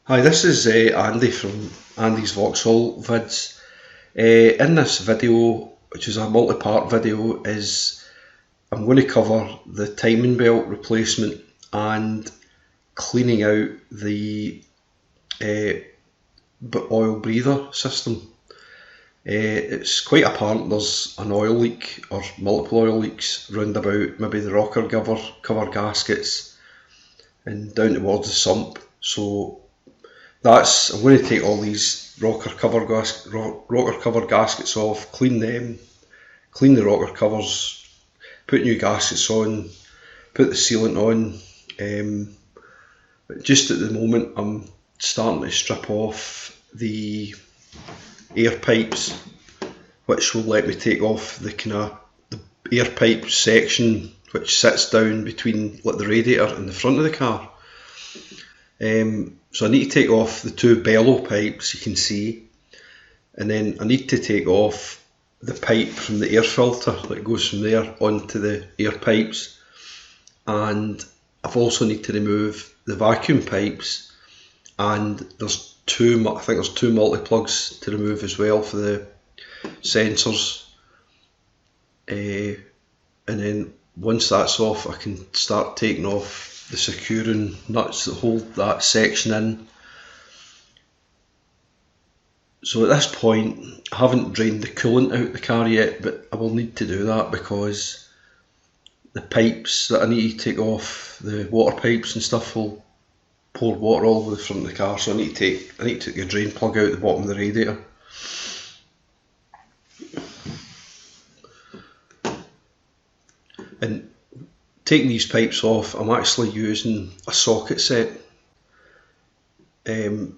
Hi, this is Andy from Andy's Vauxhall Vids. In this video, which is a multi-part video, I'm going to cover the timing belt replacement and cleaning out the oil breather system. It's quite apparent there's an oil leak or multiple oil leaks round about maybe the rocker cover gaskets and down towards the sump. So I'm going to take all these rocker cover gaskets off, clean them, clean the rocker covers, put new gaskets on, put the sealant on. But just at the moment, I'm starting to strip off the air pipes, which will let me take off the air pipe section which sits down between the radiator and the front of the car. So I need to take off the two bellow pipes you can see, and then I need to take off the pipe from the air filter that goes from there onto the air pipes, and I've also need to remove the vacuum pipes, and I think there's two multi-plugs to remove as well for the sensors, and then once that's off I can start taking off the securing nuts that hold that section in. So at this point I haven't drained the coolant out the car yet, but I will need to do that because the pipes that I need to take off, the water pipes and stuff, will pour water all over the front of the car, so I need to take the drain plug out the bottom of the radiator. And taking these pipes off, I'm actually using a socket set. The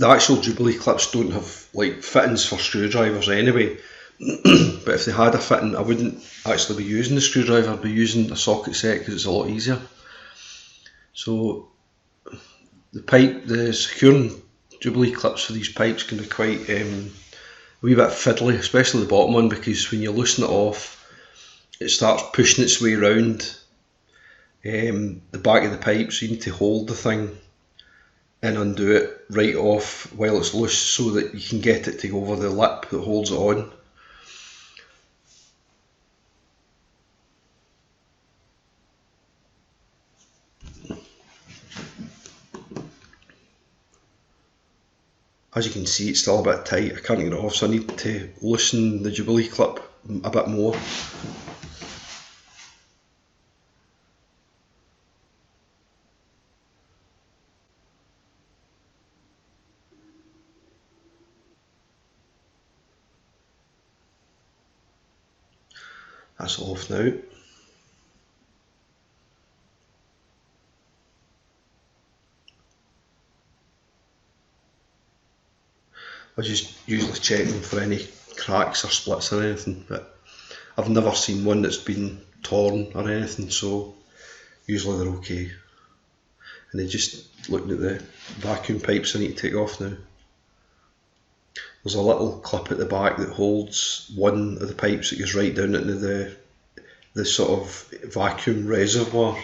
actual Jubilee clips don't have fittings for screwdrivers anyway, but if they had a fitting I wouldn't actually be using the screwdriver, I'd be using a socket set because it's a lot easier. So the securing Jubilee clips for these pipes can be quite a wee bit fiddly, especially the bottom one, because when you loosen it off it starts pushing its way around the back of the pipe, so you need to hold the thing and undo it right off while it's loose so that you can get it to go over the lip that holds it on. As you can see, it's still a bit tight, I can't get it off, so I need to loosen the Jubilee clip a bit more. That's off now. I just usually check them for any cracks or splits or anything, but I've never seen one that's been torn or anything, so usually they're okay. And then just looking at the vacuum pipes I need to take off now. There's a little clip at the back that holds one of the pipes that goes right down into the sort of vacuum reservoir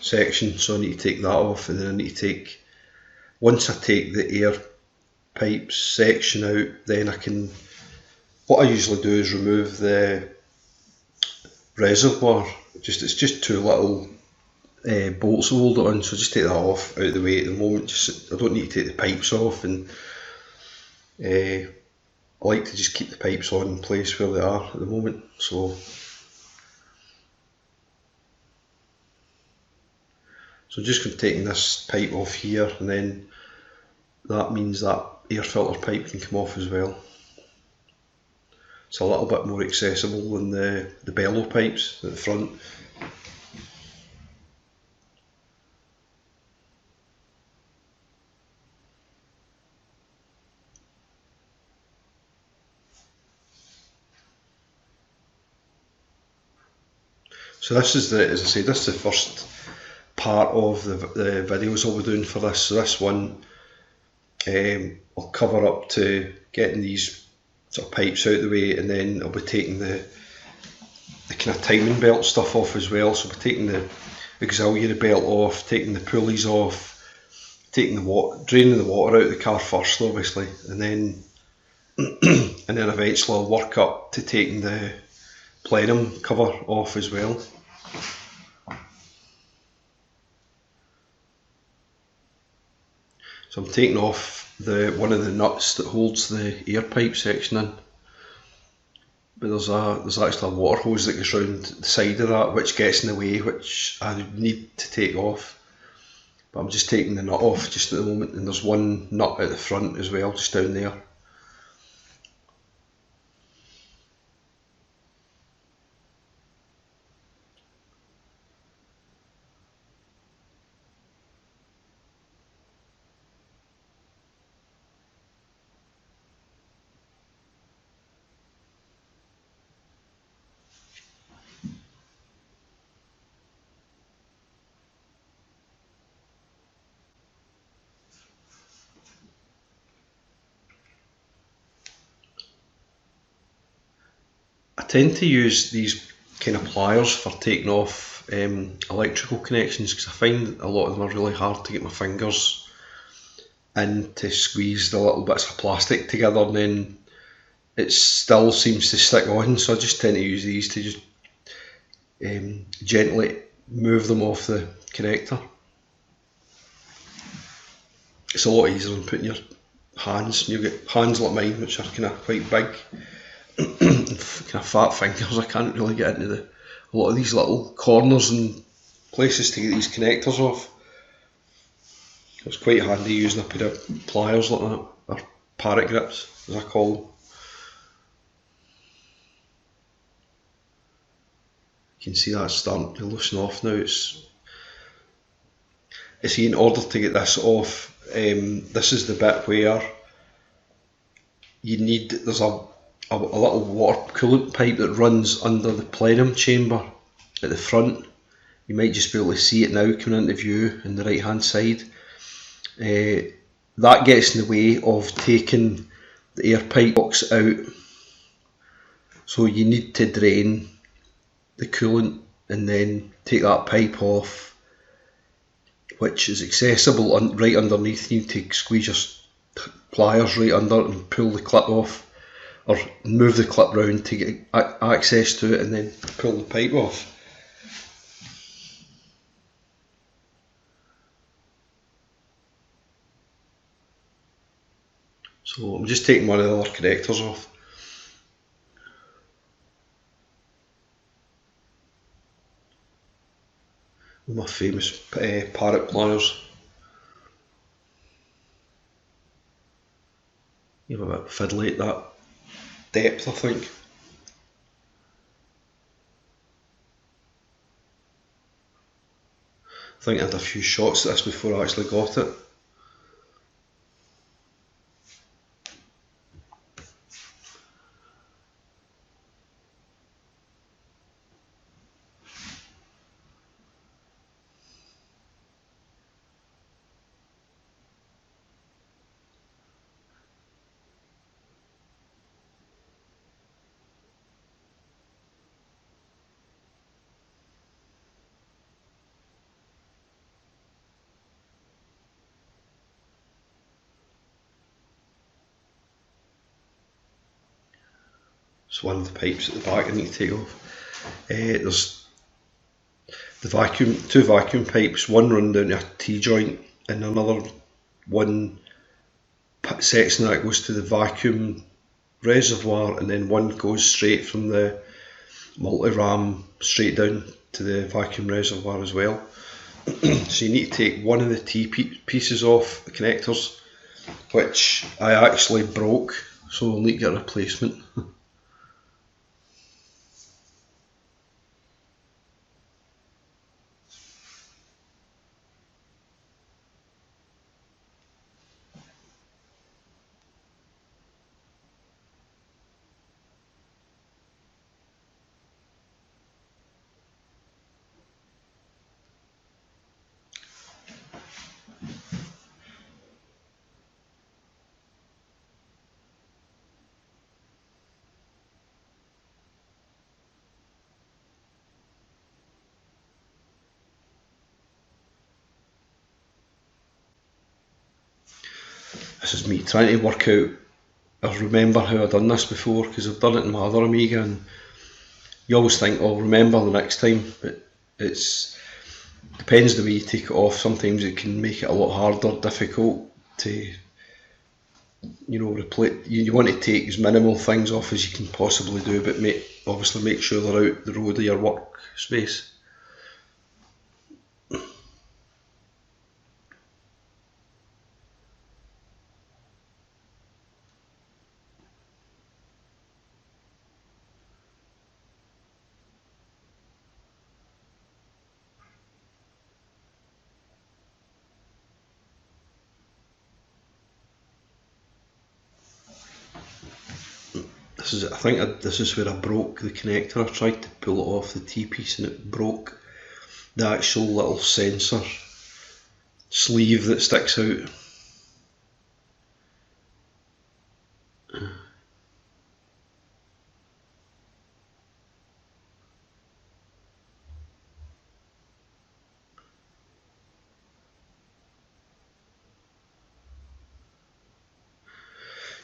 section, so I need to take that off, and then I need to once I take the air pipe section out, then what I usually do is remove the reservoir. It's just two little bolts to hold it on, so just take that off out of the way at the moment. I don't need to take the pipes off, and I like to just keep the pipes on in place where they are at the moment. So just taking this pipe off here, and then that means that air filter pipe can come off as well. It's a little bit more accessible than the bellow pipes at the front. So this is as I say, this is the first part of the videos I'll be doing for this. So this one I'll cover up to getting these sort of pipes out of the way, and then I'll be taking the kind of timing belt stuff off as well. So I'll be taking the auxiliary belt off, taking the pulleys off, taking the water, draining the water out of the car first, obviously, and then eventually I'll work up to taking the plenum cover off as well. So I'm taking off one of the nuts that holds the air pipe section in. But there's actually a water hose that goes round the side of that, which gets in the way, which I need to take off. But I'm just taking the nut off just at the moment, and there's one nut at the front as well, just down there. I tend to use these kind of pliers for taking off electrical connections, because I find a lot of them are really hard to get my fingers in to squeeze the little bits of plastic together, and then it still seems to stick on. So I just tend to use these to just gently move them off the connector. It's a lot easier than putting your hands. You get hands like mine, which are kind of quite big, kind of fat fingers. I can't really get into a lot of these little corners and places to get these connectors off. It's quite handy using a pair of pliers like that, or parrot grips as I call them. You can see that's starting to loosen off now. See, in order to get this off, this is the bit where there's a little water coolant pipe that runs under the plenum chamber at the front. You might just be able to see it now coming into view on the right hand side. That gets in the way of taking the air pipe box out, so you need to drain the coolant and then take that pipe off, which is accessible right underneath. You need to squeeze your pliers right under and pull the clip off, or move the clip round to get access to it, and then pull the pipe off. So I'm just taking one of the other connectors off. My famous parrot pliers. You have a bit fiddly at that depth, I think. I think I had a few shots at this before I actually got it. So one of the pipes at the back I need to take off. There's two vacuum pipes, one run down to a T-joint and another one section that goes to the vacuum reservoir, and then one goes straight from the multi-ram straight down to the vacuum reservoir as well. So you need to take one of the T-pieces off the connectors, which I actually broke, so we'll need to get a replacement. This is me trying to work out or remember how I've done this before, because I've done it in my other Amiga, and you always think, oh, remember the next time, but it's depends the way you take it off. Sometimes it can make it a lot harder, difficult to, replace. You want to take as minimal things off as you can possibly do, but obviously make sure they're out the road of your workspace. This is where I broke the connector. I tried to pull it off the T-piece and it broke the actual little sensor sleeve that sticks out.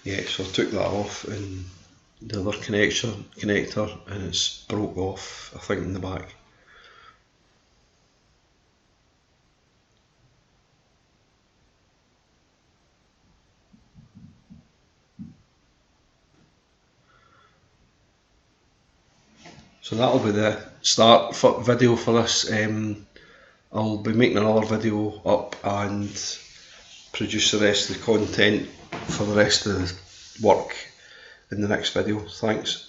Yeah, so I took that off, and the other connector, and it's broke off, I think, in the back. So that'll be the start video for this. I'll be making another video up and produce the rest of the content for the rest of the work in the next video. Thanks.